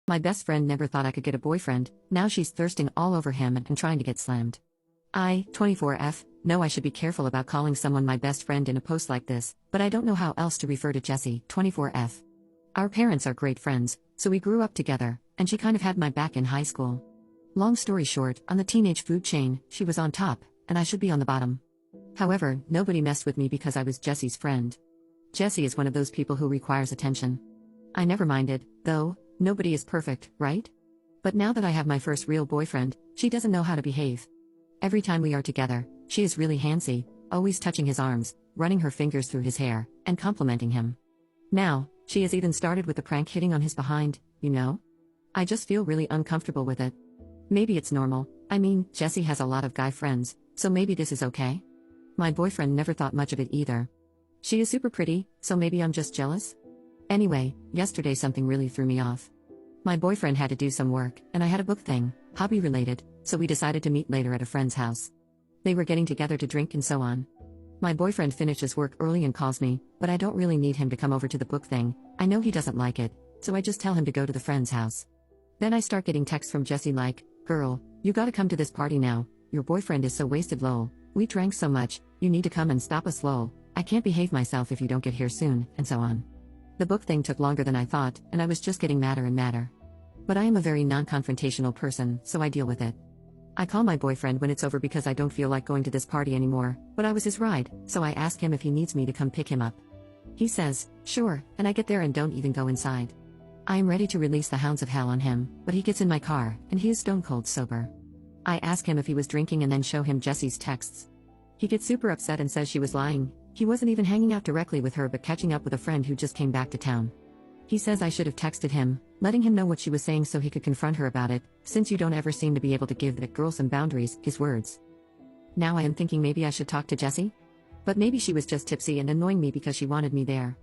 My best friend never thought I could get a boyfriend, now she's thirsting all over him and trying to get slammed. 24F, know I should be careful about calling someone my best friend in a post like this, but I don't know how else to refer to Jessie. 24F. Our parents are great friends, so we grew up together, and she kind of had my back in high school. Long story short, on the teenage food chain, she was on top, and I should be on the bottom. However, nobody messed with me because I was Jessie's friend. Jessie is one of those people who requires attention. I never minded, though. Nobody is perfect, right? But now that I have my first real boyfriend, she doesn't know how to behave. Every time we are together, she is really handsy, always touching his arms, running her fingers through his hair, and complimenting him. Now, she has even started with the prank hitting on his behind, you know? I just feel really uncomfortable with it. Maybe it's normal, I mean, Jessie has a lot of guy friends, so maybe this is okay? My boyfriend never thought much of it either. She is super pretty, so maybe I'm just jealous? Anyway, yesterday something really threw me off. My boyfriend had to do some work, and I had a book thing, hobby related, so we decided to meet later at a friend's house. They were getting together to drink and so on. My boyfriend finishes work early and calls me, but I don't really need him to come over to the book thing. I know he doesn't like it, so I just tell him to go to the friend's house. Then I start getting texts from Jessie like, "Girl, you gotta come to this party now, your boyfriend is so wasted lol, we drank so much, you need to come and stop us lol, I can't behave myself if you don't get here soon," and so on. The book thing took longer than I thought, and I was just getting madder and madder. But I am a very non-confrontational person, so I deal with it. I call my boyfriend when it's over because I don't feel like going to this party anymore, but I was his ride, so I ask him if he needs me to come pick him up. He says, "Sure," and I get there and don't even go inside. I am ready to release the hounds of hell on him, but he gets in my car, and he is stone cold sober. I ask him if he was drinking and then show him Jessie's texts. He gets super upset and says she was lying. He wasn't even hanging out directly with her but catching up with a friend who just came back to town. He says I should have texted him, letting him know what she was saying so he could confront her about it, since you don't ever seem to be able to give that girl some boundaries, his words. Now I am thinking maybe I should talk to Jessie? But maybe she was just tipsy and annoying me because she wanted me there.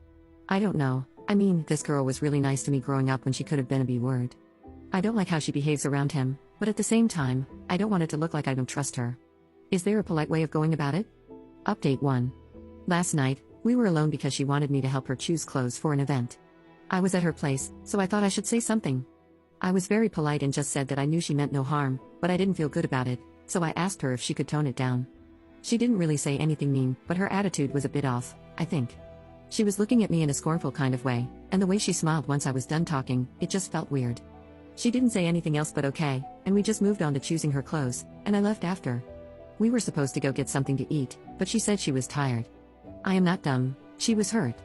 I don't know, I mean, this girl was really nice to me growing up when she could have been a B-word. I don't like how she behaves around him, but at the same time, I don't want it to look like I don't trust her. Is there a polite way of going about it? Update 1. Last night, we were alone because she wanted me to help her choose clothes for an event. I was at her place, so I thought I should say something. I was very polite and just said that I knew she meant no harm, but I didn't feel good about it, so I asked her if she could tone it down. She didn't really say anything mean, but her attitude was a bit off, I think. She was looking at me in a scornful kind of way, and the way she smiled once I was done talking, it just felt weird. She didn't say anything else but okay, and we just moved on to choosing her clothes, and I left after. We were supposed to go get something to eat, but she said she was tired. I am not dumb, she was hurt.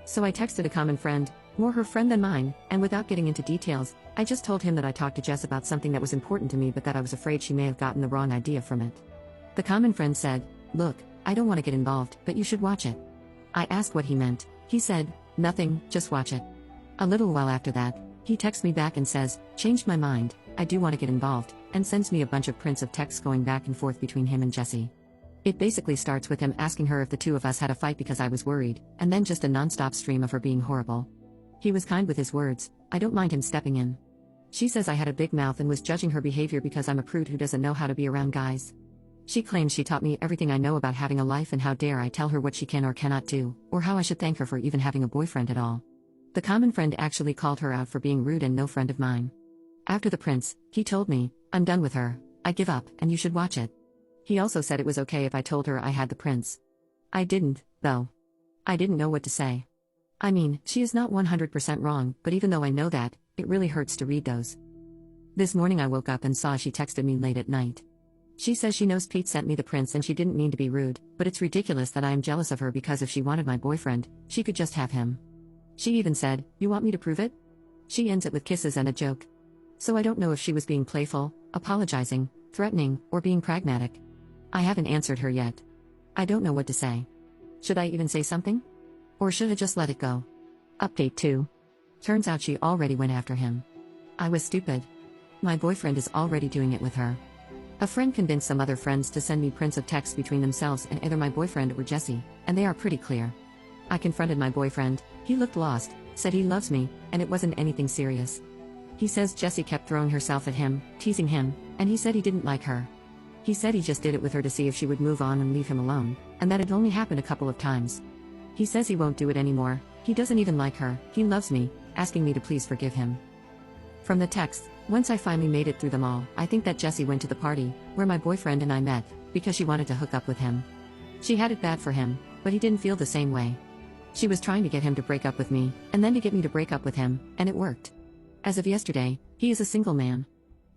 So I texted a common friend, more her friend than mine, and without getting into details, I just told him that I talked to Jess about something that was important to me but that I was afraid she may have gotten the wrong idea from it. The common friend said, "Look, I don't want to get involved, but you should watch it." I asked what he meant. He said, "Nothing, just watch it." A little while after that, he texts me back and says, "Changed my mind, I do want to get involved," and sends me a bunch of prints of texts going back and forth between him and Jessie. It basically starts with him asking her if the two of us had a fight because I was worried, and then just a non-stop stream of her being horrible. He was kind with his words, I don't mind him stepping in. She says I had a big mouth and was judging her behavior because I'm a prude who doesn't know how to be around guys. She claims she taught me everything I know about having a life and how dare I tell her what she can or cannot do, or how I should thank her for even having a boyfriend at all. The common friend actually called her out for being rude and no friend of mine. After the prince, he told me, "I'm done with her, I give up, and you should watch it." He also said it was okay if I told her I had the prince. I didn't, though. I didn't know what to say. I mean, she is not 100% wrong, but even though I know that, it really hurts to read those. This morning I woke up and saw she texted me late at night. She says she knows Pete sent me the prince and she didn't mean to be rude, but it's ridiculous that I am jealous of her because if she wanted my boyfriend, she could just have him. She even said, "You want me to prove it?" She ends it with kisses and a joke. So I don't know if she was being playful, apologizing, threatening, or being pragmatic. I haven't answered her yet. I don't know what to say. Should I even say something? Or should I just let it go? Update 2. Turns out she already went after him. I was stupid. My boyfriend is already doing it with her. A friend convinced some other friends to send me prints of texts between themselves and either my boyfriend or Jessie, and they are pretty clear. I confronted my boyfriend, he looked lost, said he loves me, and it wasn't anything serious. He says Jessie kept throwing herself at him, teasing him, and he said he didn't like her. He said he just did it with her to see if she would move on and leave him alone, and that it only happened a couple of times. He says he won't do it anymore, he doesn't even like her, he loves me, asking me to please forgive him. From the texts, once I finally made it through them all, I think that Jessie went to the party, where my boyfriend and I met, because she wanted to hook up with him. She had it bad for him, but he didn't feel the same way. She was trying to get him to break up with me, and then to get me to break up with him, and it worked. As of yesterday, he is a single man.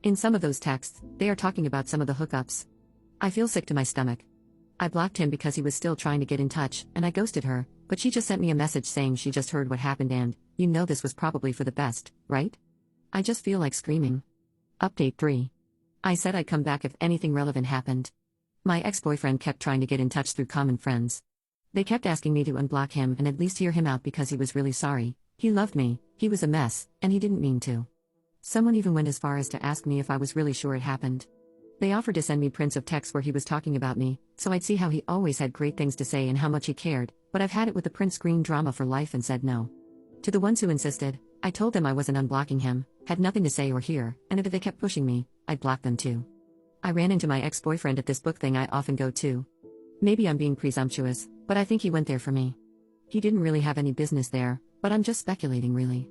In some of those texts, they are talking about some of the hookups. I feel sick to my stomach. I blocked him because he was still trying to get in touch, and I ghosted her, but she just sent me a message saying she just heard what happened and, you know, this was probably for the best, right? I just feel like screaming. Update 3. I said I'd come back if anything relevant happened. My ex-boyfriend kept trying to get in touch through common friends. They kept asking me to unblock him and at least hear him out because he was really sorry. He loved me, he was a mess, and he didn't mean to. Someone even went as far as to ask me if I was really sure it happened. They offered to send me prints of texts where he was talking about me, so I'd see how he always had great things to say and how much he cared, but I've had it with the print screen drama for life and said no. To the ones who insisted, I told them I wasn't unblocking him, had nothing to say or hear, and if they kept pushing me, I'd block them too. I ran into my ex-boyfriend at this book thing I often go to. Maybe I'm being presumptuous, but I think he went there for me. He didn't really have any business there, but I'm just speculating really.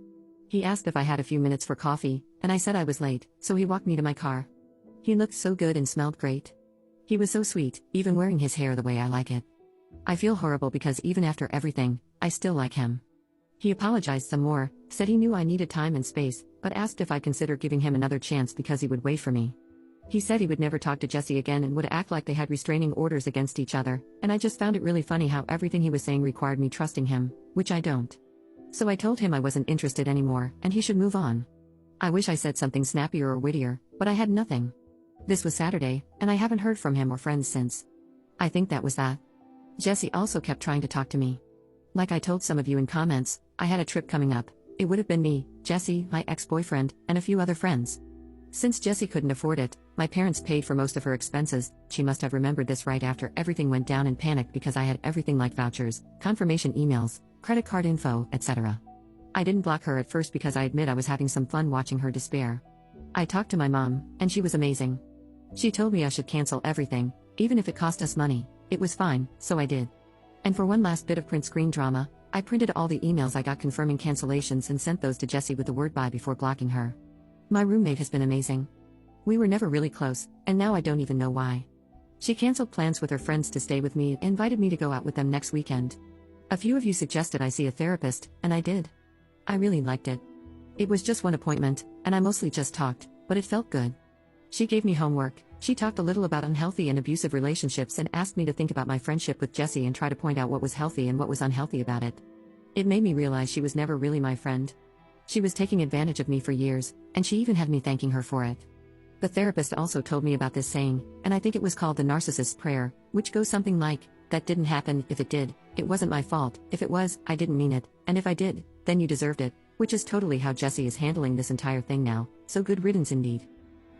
He asked if I had a few minutes for coffee, and I said I was late, so he walked me to my car. He looked so good and smelled great. He was so sweet, even wearing his hair the way I like it. I feel horrible because even after everything, I still like him. He apologized some more, said he knew I needed time and space, but asked if I'd consider giving him another chance because he would wait for me. He said he would never talk to Jessie again and would act like they had restraining orders against each other, and I just found it really funny how everything he was saying required me trusting him, which I don't. So I told him I wasn't interested anymore, and he should move on. I wish I said something snappier or wittier, but I had nothing. This was Saturday, and I haven't heard from him or friends since. I think that was that. Jessie also kept trying to talk to me. Like I told some of you in comments, I had a trip coming up. It would have been me, Jessie, my ex-boyfriend, and a few other friends. Since Jessie couldn't afford it, my parents paid for most of her expenses. She must have remembered this right after everything went down and panicked because I had everything like vouchers, confirmation emails, credit card info, etc. I didn't block her at first because I admit I was having some fun watching her despair. I talked to my mom, and she was amazing. She told me I should cancel everything, even if it cost us money. It was fine, so I did. And for one last bit of print screen drama, I printed all the emails I got confirming cancellations and sent those to Jessie with the word bye before blocking her. My roommate has been amazing. We were never really close, and now I don't even know why. She canceled plans with her friends to stay with me and invited me to go out with them next weekend. A few of you suggested I see a therapist, and I did. I really liked it. It was just one appointment, and I mostly just talked, but it felt good. She gave me homework. She talked a little about unhealthy and abusive relationships and asked me to think about my friendship with Jessie and try to point out what was healthy and what was unhealthy about it. It made me realize she was never really my friend. She was taking advantage of me for years, and she even had me thanking her for it. The therapist also told me about this saying, and I think it was called the narcissist's prayer, which goes something like, "That didn't happen. If it did, it wasn't my fault. If it was, I didn't mean it, and if I did, then you deserved it," which is totally how Jessie is handling this entire thing now, so good riddance indeed.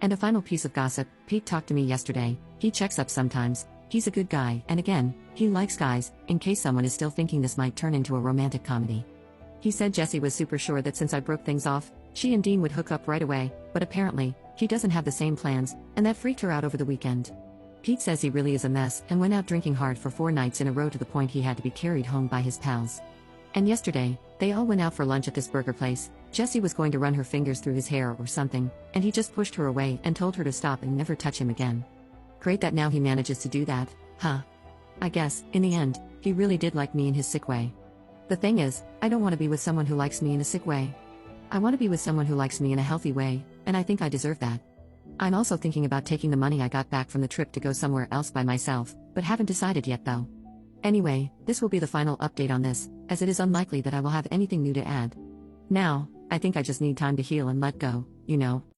And a final piece of gossip, Pete talked to me yesterday. He checks up sometimes. He's a good guy, and again, he likes guys, in case someone is still thinking this might turn into a romantic comedy. He said Jessie was super sure that since I broke things off, she and Dean would hook up right away, but apparently, he doesn't have the same plans, and that freaked her out over the weekend. Pete says he really is a mess and went out drinking hard for 4 nights in a row to the point he had to be carried home by his pals. And yesterday, they all went out for lunch at this burger place. Jessie was going to run her fingers through his hair or something, and he just pushed her away and told her to stop and never touch him again. Great that now he manages to do that, huh? I guess, in the end, he really did like me in his sick way. The thing is, I don't want to be with someone who likes me in a sick way. I want to be with someone who likes me in a healthy way, and I think I deserve that. I'm also thinking about taking the money I got back from the trip to go somewhere else by myself, but haven't decided yet though. Anyway, this will be the final update on this, as it is unlikely that I will have anything new to add. Now, I think I just need time to heal and let go, you know.